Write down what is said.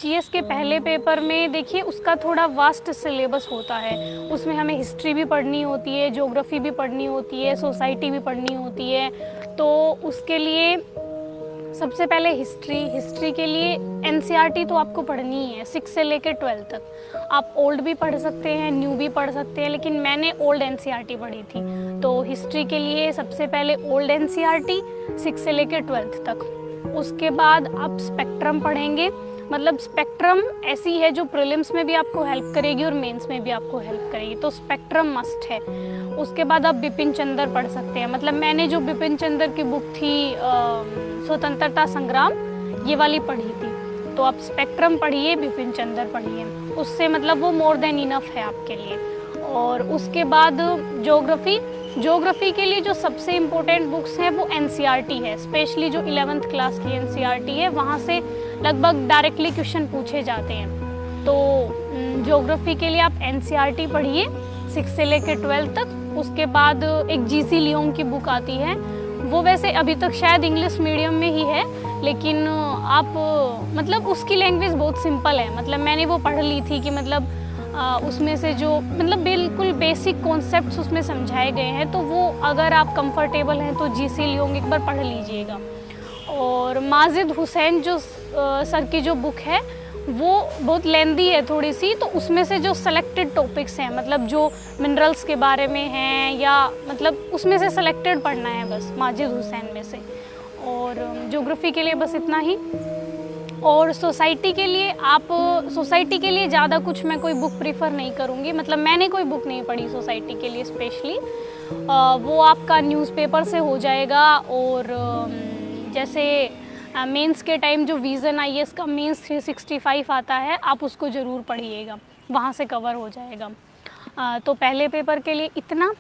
GS के पहले paper में देखिए उसका थोड़ा वास्ट सिलेबस होता है। उसमें हमें हिस्ट्री भी पढ़नी होती है, ज्योग्राफी भी पढ़नी होती है, सोसाइटी भी पढ़नी होती है। तो उसके लिए सबसे पहले हिस्ट्री के लिए एनसीईआरटी तो आपको पढ़नी ही है 6 से लेकर 12 तक। आप ओल्ड भी पढ़ सकते हैं, न्यू भी पढ़ सकते हैं, लेकिन मैंने ओल्ड एनसीईआरटी पढ़ी थी। तो हिस्ट्री के लिए सबसे पहले ओल्ड एनसीईआरटी 6 से लेकर 12 तक। उसके बाद आप स्पेक्ट्रम पढ़ेंगे। मतलब स्पेक्ट्रम ऐसी है जो प्रीलिम्स में भी आपको हेल्प करेगी और मेंस में भी आपको हेल्प करेगी, तो स्पेक्ट्रम मस्ट है। उसके बाद आप बिपिन चंद्र पढ़ सकते हैं। मतलब मैंने जो बिपिन चंद्र की बुक थी स्वतंत्रता संग्राम, ये वाली पढ़ी थी। तो आप स्पेक्ट्रम पढ़िए, बिपिन चंद्र पढ़िए, उससे मतलब वो मोर देन इनफ है आपके लिए। और उसके बाद ज्योग्राफी के लिए जो सबसे इम्पोर्टेंट बुक्स हैं वो एनसीईआरटी है। स्पेशली जो 11th क्लास की एनसीईआरटी है, वहाँ से लगभग डायरेक्टली क्वेश्चन पूछे जाते हैं। तो ज्योग्राफी के लिए आप एनसीईआरटी पढ़िए 6 से लेकर 12 तक। उसके बाद एक जीसी लियोंग की बुक आती है, वो वैसे अभी तक शायद इंग्लिश मीडियम में ही है, लेकिन आप मतलब उसकी लैंग्वेज बहुत सिंपल है। मतलब मैंने वो पढ़ ली थी कि मतलब उसमें से जो मतलब बिल्कुल बेसिक कॉन्सेप्ट्स उसमें समझाए गए हैं, तो वो अगर आप कंफर्टेबल हैं तो जीसी लियोंग एक बार पढ़ लीजिएगा। और माजिद हुसैन जो सर की जो बुक है वो बहुत लेंदी है थोड़ी सी, तो उसमें से जो सेलेक्टेड टॉपिक्स हैं, मतलब जो मिनरल्स के बारे में हैं, या मतलब उसमें से सेलेक्टेड पढ़ना है बस माजिद हुसैन में से। और ज्योग्राफी के लिए बस इतना ही। और सोसाइटी के लिए ज़्यादा कुछ मैं कोई बुक प्रीफर नहीं करूँगी। मतलब मैंने कोई बुक नहीं पढ़ी सोसाइटी के लिए स्पेशली। वो आपका न्यूज़पेपर से हो जाएगा। और जैसे मेंस के टाइम जो विज़न आईएएस का मेंस 365 आता है, आप उसको ज़रूर पढ़िएगा, वहाँ से कवर हो जाएगा। तो पहले पेपर के लिए इतना।